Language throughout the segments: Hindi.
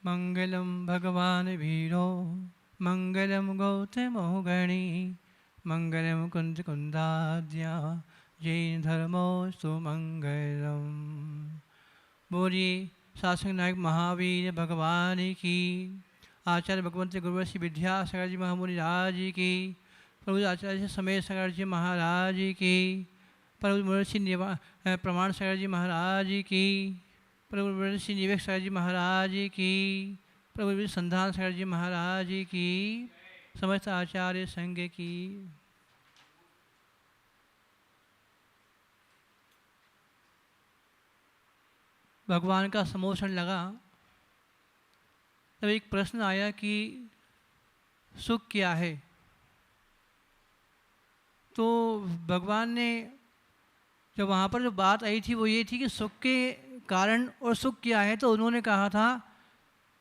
मंगलम भगवान वीरो मंगलम गौतमो गणी मंगलम कुंज कुंदाद्या जैन धर्मो सुमंगलम। बोलिए शासक नायक महावीर भगवान की, आचार्य भगवंत गुरु श्री विद्यासागर जी महामुनि राज की, प्रभु आचार्य समेत सागर जी महाराज की, प्रभु महर्षि प्रमाण सागर जी महाराज की, प्रभु महर्षि निवेश सागर जी महाराज की, प्रभु संधान सागर जी महाराज की, समस्त आचार्य संघ की। भगवान का सम्मोहन लगा तब एक प्रश्न आया कि सुख क्या है। तो भगवान ने जब वहाँ पर जो बात आई थी वो ये थी कि सुख के कारण और सुख क्या है, तो उन्होंने कहा था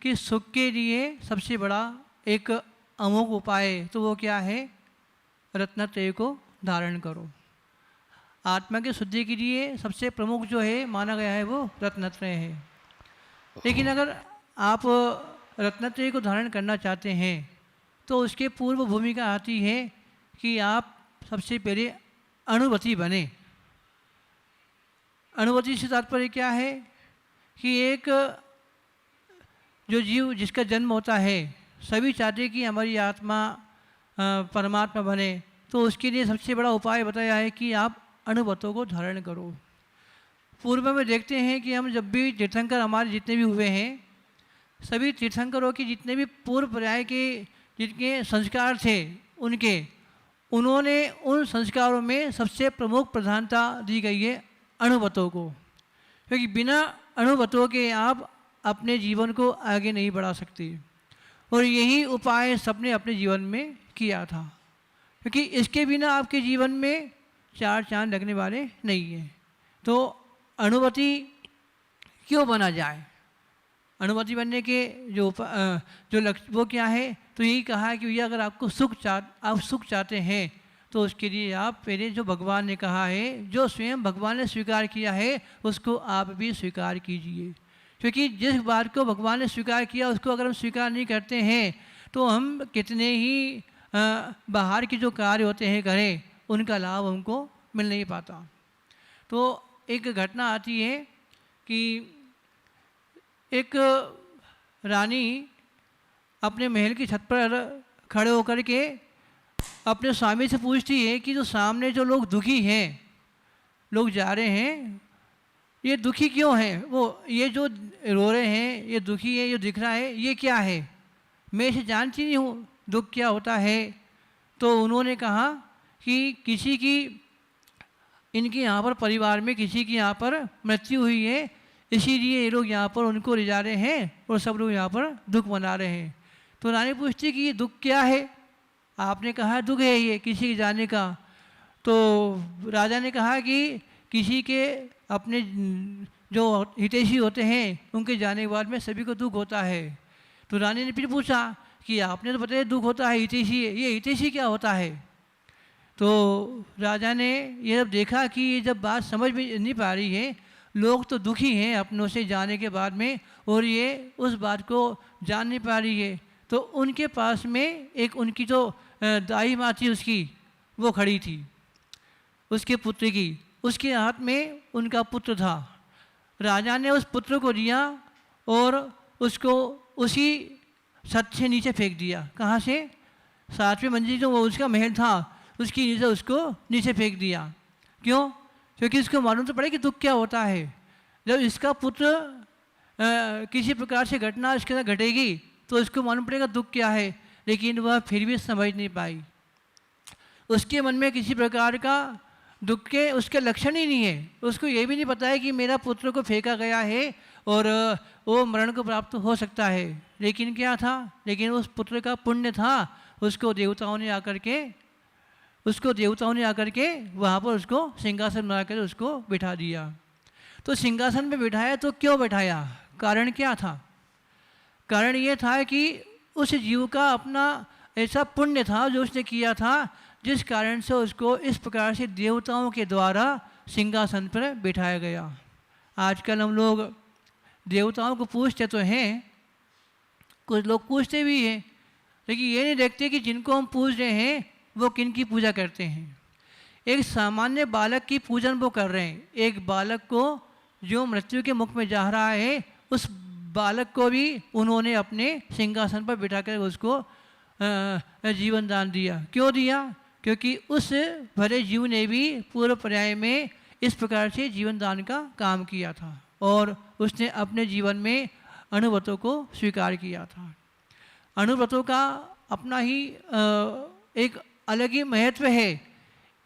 कि सुख के लिए सबसे बड़ा एक अमोघ उपाय तो वो क्या है, रत्नत्रय को धारण करो। आत्मा की शुद्धि के लिए सबसे प्रमुख जो है माना गया है वो रत्नत्रय है। लेकिन अगर आप रत्नत्रय को धारण करना चाहते हैं तो उसके पूर्व भूमिका आती है कि आप सबसे पहले अनुभूति बने। अनुभूति से तात्पर्य क्या है कि एक जो जीव जिसका जन्म होता है, सभी चाहते हैं कि हमारी आत्मा परमात्मा बने, तो उसके लिए सबसे बड़ा उपाय बताया है कि आप अनुभूतों को धारण करो। पूर्व में देखते हैं कि हम जब भी तीर्थंकर हमारे जितने भी हुए हैं, सभी तीर्थंकरों के जितने भी पूर्व पर्याय के जितने संस्कार थे उन्होंने उन संस्कारों में सबसे प्रमुख प्रधानता दी गई है अनुभूतों को, क्योंकि बिना अनुभूतों के आप अपने जीवन को आगे नहीं बढ़ा सकते। और यही उपाय सबने अपने जीवन में किया था, क्योंकि इसके बिना आपके जीवन में चार चांद लगने वाले नहीं हैं। तो अनुभूति क्यों बना जाए, अनुभूति बनने के जो लक्ष्य वो क्या है, तो यही कहा है कि भैया अगर आपको आप सुख चाहते हैं तो उसके लिए आप पहले जो भगवान ने कहा है, जो स्वयं भगवान ने स्वीकार किया है उसको आप भी स्वीकार कीजिए। क्योंकि जिस बात को भगवान ने स्वीकार किया उसको अगर हम स्वीकार नहीं करते हैं तो हम कितने ही बाहर के जो कार्य होते हैं करें, उनका लाभ हमको मिल नहीं पाता। तो एक घटना आती है कि एक रानी अपने महल की छत पर खड़े होकर के अपने स्वामी से पूछती है कि जो सामने जो लोग दुखी हैं, लोग जा रहे हैं, ये दुखी क्यों हैं, वो ये जो रो रहे हैं, ये दुखी है, ये दिख रहा है, ये क्या है, मैं इसे जानती नहीं हूँ दुख क्या होता है। तो उन्होंने कहा कि किसी की इनके यहाँ पर परिवार में किसी की यहाँ पर मृत्यु हुई है, इसीलिए ये लोग यहाँ पर उनको ले जा रहे हैं और सब लोग यहाँ पर दुख मना रहे हैं। तो रानी पूछती कि ये दुख क्या है, आपने कहा दुख है ये किसी के जाने का। तो राजा ने कहा कि किसी के अपने जो हितैषी होते हैं उनके जाने के बाद में सभी को दुख होता है। तो रानी ने फिर पूछा कि आपने तो बताया दुख होता है, हितैषी है, ये हितैषी क्या होता है। तो राजा ने ये जब देखा कि ये जब बात समझ में नहीं पा रही है, लोग तो दुखी हैं अपनों से जाने के बाद में और ये उस बात को जान नहीं पा रही है, तो उनके पास में एक उनकी जो दाई माँ थी उसकी वो खड़ी थी, उसके पुत्र की, उसके हाथ में उनका पुत्र था। राजा ने उस पुत्र को दिया और उसको उसी छत से नीचे फेंक दिया। कहाँ से, 7वें मंजिल जो वो उसका महल था उसकी नीचे उसको नीचे फेंक दिया। क्यों, क्योंकि इसको मालूम तो पड़े कि दुख क्या होता है। जब इसका पुत्र किसी प्रकार से घटना इसके साथ घटेगी तो इसको मालूम पड़ेगा दुख क्या है, लेकिन वह फिर भी समझ नहीं पाई। उसके मन में किसी प्रकार का दुख के उसके लक्षण ही नहीं है। उसको ये भी नहीं पता है कि मेरा पुत्र को फेंका गया है और वो मरण को प्राप्त हो सकता है। लेकिन क्या था, लेकिन उस पुत्र का पुण्य था, उसको देवताओं ने आकर के वहाँ पर उसको सिंहासन बना कर उसको बिठा दिया। तो सिंहासन में बिठाया तो क्यों बिठाया, कारण क्या था। कारण ये था कि उस जीव का अपना ऐसा पुण्य था जो उसने किया था, जिस कारण से उसको इस प्रकार से देवताओं के द्वारा सिंहासन पर बिठाया गया। आजकल हम लोग देवताओं को पूछते तो हैं, कुछ लोग पूछते भी हैं, लेकिन ये नहीं देखते कि जिनको हम पूज रहे हैं वो किन की पूजा करते हैं। एक सामान्य बालक की पूजन वो कर रहे हैं। एक बालक को जो मृत्यु के मुख में जा रहा है, उस बालक को भी उन्होंने अपने सिंहासन पर बिठाकर उसको जीवन दान दिया। क्यों दिया? क्योंकि उस भले जीव ने भी पूर्व पर्याय में इस प्रकार से जीवन दान का काम किया था और उसने अपने जीवन में अणुव्रतों को स्वीकार किया था। अणुव्रतों का अपना ही एक अलग ही महत्व है,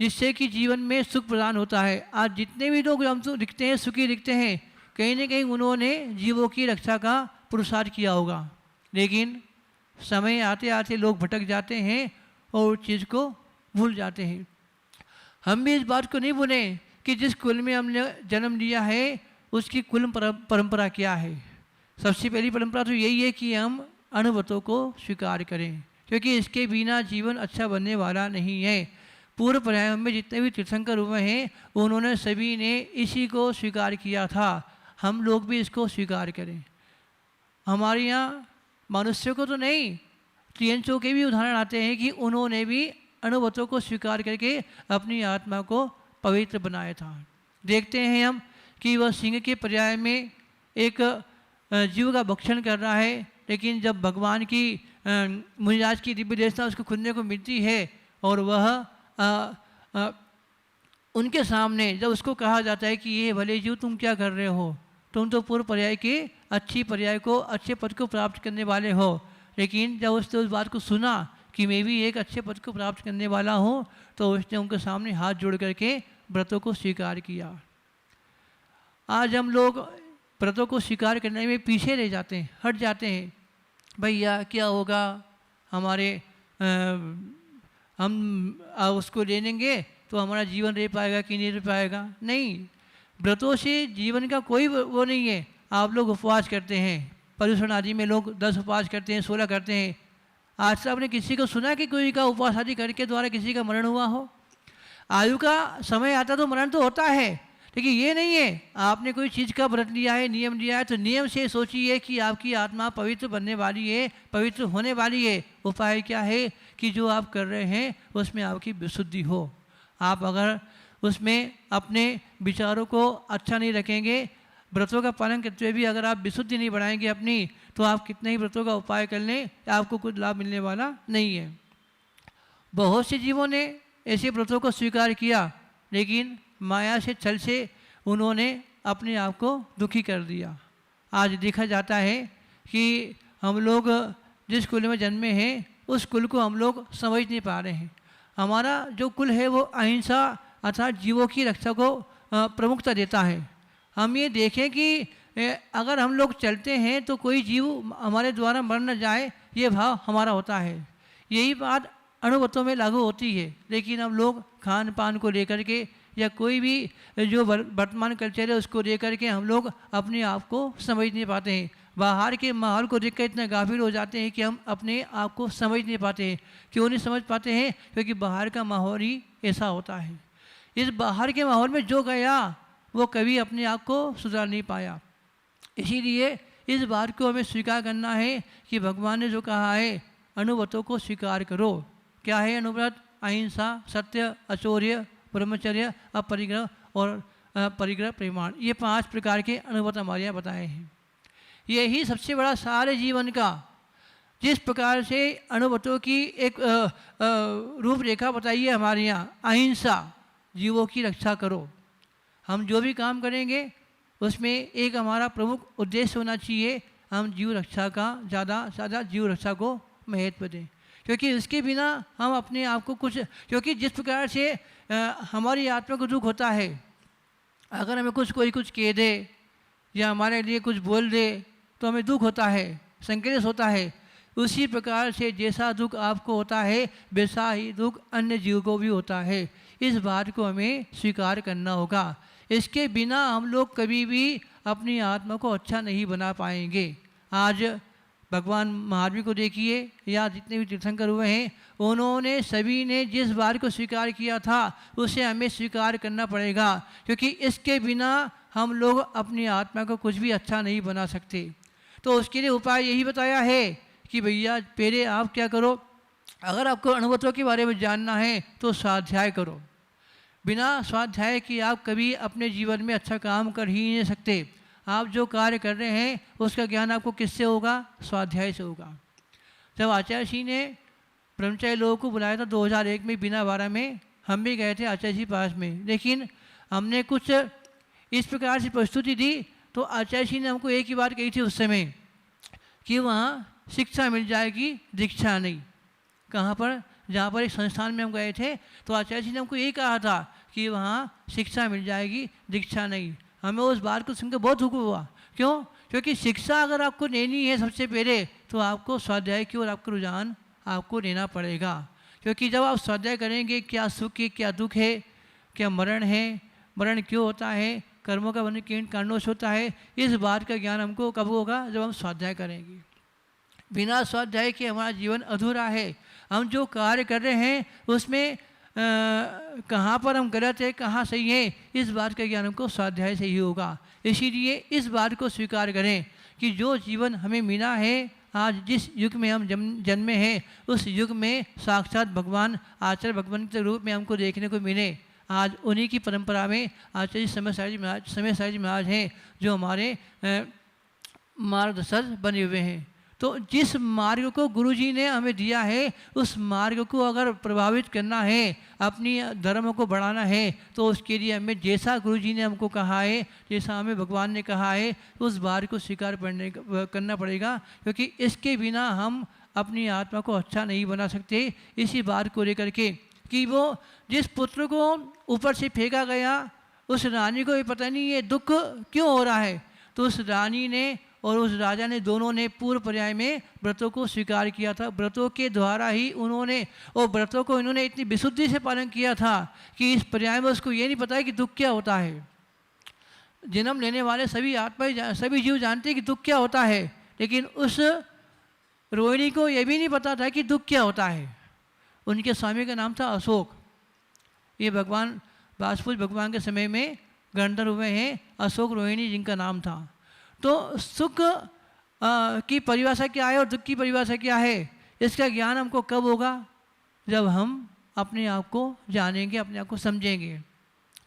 जिससे कि जीवन में सुख प्रदान होता है। आज जितने भी लोग हम तो दिखते हैं, सुखी दिखते हैं, कहीं ना कहीं उन्होंने जीवों की रक्षा का पुरुषार्थ किया होगा, लेकिन समय आते आते लोग भटक जाते हैं और उस चीज़ को भूल जाते हैं। हम भी इस बात को नहीं भूलें कि जिस कुल में हमने जन्म लिया है उसकी कुल परंपरा क्या है। सबसे पहली परंपरा तो यही है कि हम अणुव्रतों को स्वीकार करें, क्योंकि इसके बिना जीवन अच्छा बनने वाला नहीं है। पूर्व पर्यायों में जितने भी तीर्थंकर हुए हैं उन्होंने सभी ने इसी को स्वीकार किया था। हम लोग भी इसको स्वीकार करें। हमारे यहाँ मनुष्य को तो नहीं, त्रियंचों के भी उदाहरण आते हैं कि उन्होंने भी अणुव्रतों को स्वीकार करके अपनी आत्मा को पवित्र बनाया था। देखते हैं हम कि वह सिंह के पर्याय में एक जीव का भक्षण कर रहा है, लेकिन जब भगवान की मुनिराज की दिव्य देवता उसको खुलने को मिलती है और वह उनके सामने जब उसको कहा जाता है कि ये भले जीव तुम क्या कर रहे हो, तुम तो पूर्व पर्याय के अच्छी पर्याय को, अच्छे पद को प्राप्त करने वाले हो, लेकिन जब उसने उस बात को सुना कि मैं भी एक अच्छे पद को प्राप्त करने वाला हूँ, तो उसने उनके सामने हाथ जोड़ करके व्रतों को स्वीकार किया। आज हम लोग व्रतों को स्वीकार करने में पीछे रह जाते हैं, हट जाते हैं। भैया क्या होगा, हमारे हम उसको ले लेंगे तो हमारा जीवन रह पाएगा कि नहीं रह पाएगा। नहीं, व्रतों से जीवन का कोई वो नहीं है। आप लोग उपवास करते हैं, पर्युषण आदि में लोग 10 उपवास करते हैं, 16 करते हैं। आज तक आपने किसी को सुना कि कोई का उपवास आदि करके द्वारा किसी का मरण हुआ हो? आयु का समय आता तो मरण तो होता है, लेकिन ये नहीं है आपने कोई चीज़ का व्रत लिया है, नियम लिया है, तो नियम से सोचिए कि आपकी आत्मा पवित्र बनने वाली है, पवित्र होने वाली है। उपाय क्या है कि जो आप कर रहे हैं उसमें आपकी विशुद्धि हो। आप अगर उसमें अपने विचारों को अच्छा नहीं रखेंगे, व्रतों का पालन करते हुए भी अगर आप विशुद्धि नहीं बढ़ाएंगे अपनी, तो आप कितने ही व्रतों का उपाय कर लें, आपको कुछ लाभ मिलने वाला नहीं है। बहुत से जीवों ने ऐसे व्रतों को स्वीकार किया, लेकिन माया से छल से उन्होंने अपने आप को दुखी कर दिया। आज देखा जाता है कि हम लोग जिस कुल में जन्मे हैं उस कुल को हम लोग समझ नहीं पा रहे हैं। हमारा जो कुल है वो अहिंसा अर्थात जीवों की रक्षा को प्रमुखता देता है। हम ये देखें कि अगर हम लोग चलते हैं तो कोई जीव हमारे द्वारा मर न जाए, ये भाव हमारा होता है। यही बात अणुव्रतों में लागू होती है, लेकिन हम लोग खान पान को लेकर के या कोई भी जो वर्तमान कल्चर है उसको लेकर के हम लोग अपने आप को समझ नहीं पाते हैं। बाहर के माहौल को देखकर इतना गाफिल हो जाते हैं कि हम अपने आप को समझ नहीं पाते हैं। क्यों नहीं समझ पाते हैं? क्योंकि बाहर का माहौल ही ऐसा होता है। इस बाहर के माहौल में जो गया वो कभी अपने आप को सुधार नहीं पाया। इसीलिए इस बात को हमें स्वीकार करना है कि भगवान ने जो कहा है अणुव्रतों को स्वीकार करो। क्या है अणुव्रत? अहिंसा, सत्य, अचौर्य, ब्रह्मचर्य, अपरिग्रह और परिग्रह प्रमाण, ये 5 प्रकार के अणुव्रत हमारे यहाँ बताए हैं। यही सबसे बड़ा सारे जीवन का, जिस प्रकार से अणुव्रतों की एक रूपरेखा बताइए हमारे यहाँ, अहिंसा, जीवों की रक्षा करो। हम जो भी काम करेंगे उसमें एक हमारा प्रमुख उद्देश्य होना चाहिए, हम जीव रक्षा का ज़्यादा जीव रक्षा को महत्व दें, क्योंकि इसके बिना हम अपने आप को कुछ, क्योंकि जिस प्रकार से हमारी आत्मा को दुख होता है, अगर हमें कोई कुछ कह दे या हमारे लिए कुछ बोल दे तो हमें दुख होता है, संक्लेश होता है। उसी प्रकार से जैसा दुख आपको होता है वैसा ही दुख अन्य जीव को भी होता है। इस बात को हमें स्वीकार करना होगा। इसके बिना हम लोग कभी भी अपनी आत्मा को अच्छा नहीं बना पाएंगे। आज भगवान महावीर को देखिए या जितने भी तीर्थंकर हुए हैं, उन्होंने सभी ने जिस बात को स्वीकार किया था उसे हमें स्वीकार करना पड़ेगा, क्योंकि इसके बिना हम लोग अपनी आत्मा को कुछ भी अच्छा नहीं बना सकते। तो उसके लिए उपाय यही बताया है कि भैया पहले आप क्या करो, अगर आपको अणुवत्व के बारे में जानना है तो स्वाध्याय करो। बिना स्वाध्याय के आप कभी अपने जीवन में अच्छा काम कर ही नहीं सकते। आप जो कार्य कर रहे हैं उसका ज्ञान आपको किससे होगा? स्वाध्याय से होगा। जब आचार्य जी ने ब्रह्मचारी लोगों को बुलाया था 2001 में बिना बारह में, हम भी गए थे आचार्य जी पास में, लेकिन हमने कुछ इस प्रकार से प्रस्तुति दी तो आचार्य जी ने हमको एक ही बात कही थी उस समय कि वहाँ शिक्षा मिल जाएगी, दीक्षा नहीं। कहाँ पर? जहाँ पर एक संस्थान में हम गए थे तो आचार्य जी ने हमको यही कहा था कि वहाँ शिक्षा मिल जाएगी, दीक्षा नहीं। हमें उस बात को सुनकर बहुत दुख हुआ। क्यों? क्योंकि शिक्षा अगर आपको लेनी है सबसे पहले तो आपको स्वाध्याय की ओर आपका रुझान आपको लेना पड़ेगा। क्योंकि जब आप स्वाध्याय करेंगे क्या सुख है, क्या दुख है, क्या मरण है, मरण क्यों होता है, कर्मों का बंधन किन कारणों से होता है, इस बात का ज्ञान हमको कब होगा? जब हम स्वाध्याय करेंगे। बिना स्वाध्याय के हमारा जीवन अधूरा है। हम जो कार्य कर रहे हैं उसमें कहाँ पर हम गलत है, कहाँ सही है, इस बात का ज्ञान हमको स्वाध्याय से ही होगा। इसीलिए इस बात को स्वीकार करें कि जो जीवन हमें मिला है, आज जिस युग में हम जन्मे हैं उस युग में साक्षात भगवान आचार्य भगवान के रूप में हमको देखने को मिले। आज उन्हीं की परंपरा में आचार्य समय साई जी महाराज हैं जो हमारे मार्गदर्शक बने हुए हैं। तो जिस मार्ग को गुरुजी ने हमें दिया है उस मार्ग को अगर प्रभावित करना है, अपनी धर्म को बढ़ाना है, तो उसके लिए हमें जैसा गुरुजी ने हमको कहा है, जैसा हमें भगवान ने कहा है, उस बात को स्वीकार करना पड़ेगा। क्योंकि इसके बिना हम अपनी आत्मा को अच्छा नहीं बना सकते। इसी बात को लेकर के कि वो जिस पुत्र को ऊपर से फेंका गया उस रानी को ये पता नहीं ये दुख क्यों हो रहा है, तो उस रानी ने और उस राजा ने दोनों ने पूर्व पर्याय में व्रतों को स्वीकार किया था। व्रतों के द्वारा ही उन्होंने, और व्रतों को इन्होंने इतनी विशुद्धि से पालन किया था कि इस पर्याय में उसको ये नहीं पता है कि दुख क्या होता है। जन्म लेने वाले सभी आत्मा सभी जीव जानते हैं कि दुख क्या होता है, लेकिन उस रोहिणी को यह भी नहीं पता था कि दुख क्या होता है। उनके स्वामी का नाम था अशोक। ये भगवान वासुदेव भगवान के समय में गंधर्व हुए हैं, अशोक रोहिणी जिनका नाम था। तो सुख की परिभाषा क्या है और दुख की परिभाषा क्या है, इसका ज्ञान हमको कब होगा? जब हम अपने आप को जानेंगे, अपने आप को समझेंगे।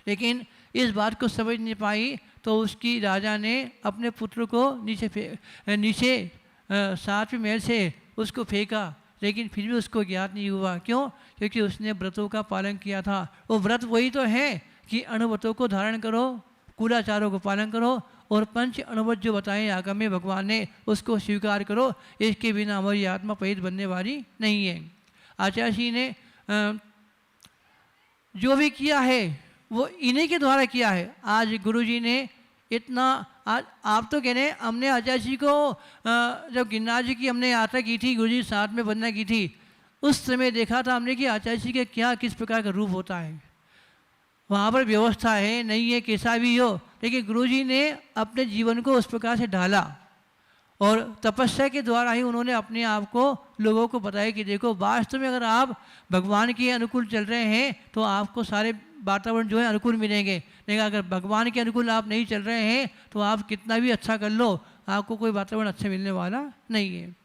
लेकिन इस बात को समझ नहीं पाई तो उसकी राजा ने अपने पुत्र को नीचे 7वें महल से उसको फेंका, लेकिन फिर भी उसको ज्ञात नहीं हुआ। क्यों? क्योंकि उसने व्रतों का पालन किया था। वो व्रत वही तो है कि अणुव्रतों को धारण करो, कुलाचारों को पालन करो और पंच अणुव्रत जो बताए आगम में भगवान ने उसको स्वीकार करो। इसके बिना हमारी आत्मा पवित्र बनने वाली नहीं है। आचार्य जी ने जो भी किया है वो इन्हीं के द्वारा किया है। आज गुरुजी ने इतना, आज आप तो कह रहे हैं हमने आचार्य जी को जब गिरनार जी की हमने यात्रा की थी, गुरुजी साथ में वंदना की थी, उस समय देखा था हमने कि आचार्य जी के क्या किस प्रकार का रूप होता है। वहाँ पर व्यवस्था है नहीं है, कैसा भी हो, लेकिन गुरुजी ने अपने जीवन को उस प्रकार से ढाला और तपस्या के द्वारा ही उन्होंने अपने आप को लोगों को बताया कि देखो वास्तव में अगर आप भगवान के अनुकूल चल रहे हैं तो आपको सारे वातावरण जो है अनुकूल मिलेंगे। लेकिन अगर भगवान के अनुकूल आप नहीं चल रहे हैं तो आप कितना भी अच्छा कर लो, आपको कोई वातावरण अच्छा मिलने वाला नहीं है।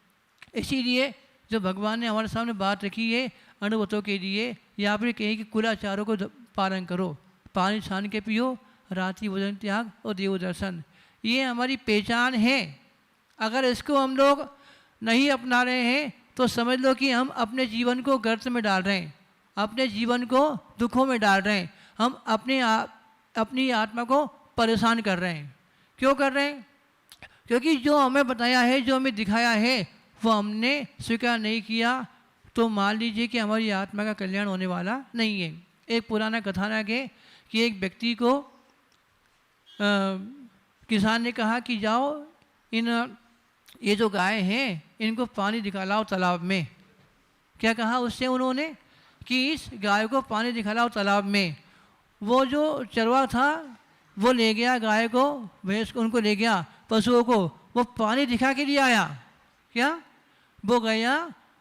इसीलिए जो भगवान ने हमारे सामने बात रखी है अणुव्रतों के लिए, या फिर कहीं कि कुलाचारों को पालन करो, पानी छान के पियो, रात्रि भोजन त्याग और देव दर्शन, ये हमारी पहचान है। अगर इसको हम लोग नहीं अपना रहे हैं तो समझ लो कि हम अपने जीवन को गर्त में डाल रहे हैं, अपने जीवन को दुखों में डाल रहे हैं, हम अपनी आत्मा को परेशान कर रहे हैं। क्यों कर रहे हैं? क्योंकि जो हमें बताया है, जो हमें दिखाया है वो हमने स्वीकार नहीं किया, तो मान लीजिए कि हमारी आत्मा का कल्याण होने वाला नहीं है। एक पुराना कथानक है कि एक व्यक्ति को किसान ने कहा कि जाओ ये जो गाय हैं इनको पानी दिखलाओ तालाब में। क्या कहा उससे उन्होंने कि इस गाय को पानी दिखलाओ तालाब में। वो जो चरवा था वो ले गया गाय को, भैंस को, उनको ले गया, पशुओं को, वो पानी दिखा के लिए आया। क्या? वो गया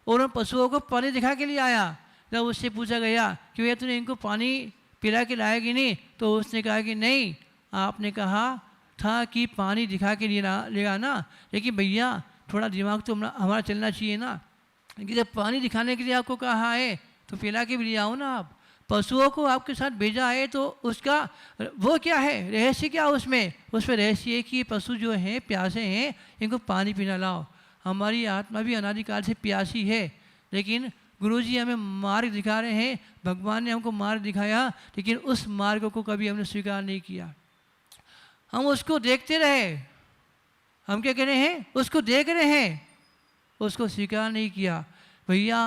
और उन पशुओं को पानी दिखा के लिए आया। जब उससे पूछा गया कि भैया तूने इनको पानी पिला के लाया कि नहीं, तो उसने कहा कि नहीं, आपने कहा था कि पानी दिखा के लिए ले आना, लेकिन भैया थोड़ा दिमाग तो हमारा चलना चाहिए ना कि जब पानी दिखाने के लिए आपको कहा है तो पिला के भी ले आओ ना। आप पशुओं को आपके साथ भेजा है तो उसका वो क्या है, रहस्य क्या उसमें रहस्य है कि ये पशु जो हैं प्यासे हैं, इनको पानी पीना लाओ। हमारी आत्मा भी अनादिकाल से प्यासी है, लेकिन गुरुजी हमें मार्ग दिखा रहे हैं, भगवान ने हमको मार्ग दिखाया, लेकिन उस मार्ग को कभी हमने स्वीकार नहीं किया। हम उसको देखते रहे, हम क्या कह रहे हैं, उसको देख रहे हैं, उसको स्वीकार नहीं किया। भैया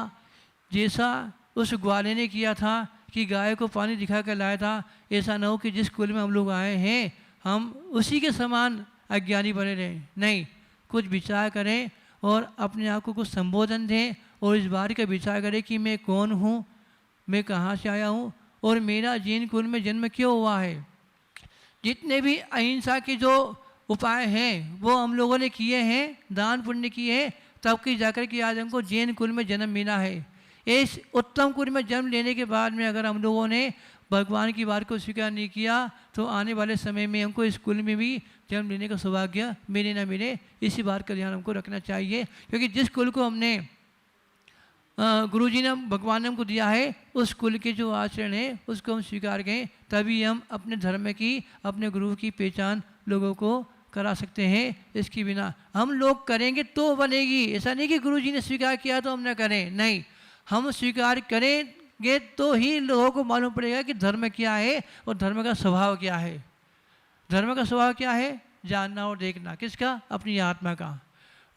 जैसा उस ग्वाले ने किया था कि गाय को पानी दिखा कर लाया था, ऐसा ना हो कि जिस कुल में हम लोग आए हैं हम उसी के समान अज्ञानी बने रहें। नहीं, कुछ विचार करें और अपने आप को कुछ संबोधन दें और इस बात का विचार करें कि मैं कौन हूँ, मैं कहाँ से आया हूँ और मेरा जिन कुल में जन्म क्यों हुआ है। जितने भी अहिंसा के जो उपाय हैं वो हम लोगों ने किए हैं, दान पुण्य किए हैं, तब कि जाकर के आज हमको जैन कुल में जन्म मिला है। इस उत्तम कुल में जन्म लेने के बाद में अगर हम लोगों ने भगवान की बात को स्वीकार नहीं किया तो आने वाले समय में हमको इस कुल में भी जन्म लेने का सौभाग्य मिले ना मिले, इसी बात का ध्यान हमको रखना चाहिए। क्योंकि जिस कुल को हमने गुरुजी ने भगवान ने हमको दिया है, उस कुल के जो आचरण है उसको हम स्वीकार करें, तभी हम अपने धर्म की, अपने गुरु की पहचान लोगों को करा सकते हैं। इसके बिना हम लोग करेंगे तो बनेगी, ऐसा नहीं कि गुरुजी ने स्वीकार किया तो हम ना करें। नहीं, हम स्वीकार करेंगे तो ही लोगों को मालूम पड़ेगा कि धर्म क्या है और धर्म का स्वभाव क्या है। धर्म का स्वभाव क्या है, जानना और देखना। किसका, अपनी आत्मा का।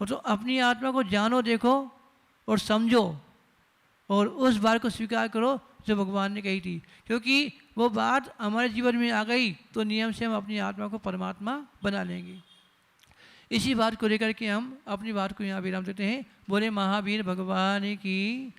और तो अपनी आत्मा को जानो, देखो और समझो और उस बात को स्वीकार करो जो भगवान ने कही थी। क्योंकि वो बात हमारे जीवन में आ गई तो नियम से हम अपनी आत्मा को परमात्मा बना लेंगे। इसी बात को लेकर के हम अपनी बात को यहाँ विराम देते हैं। बोले महावीर भगवान की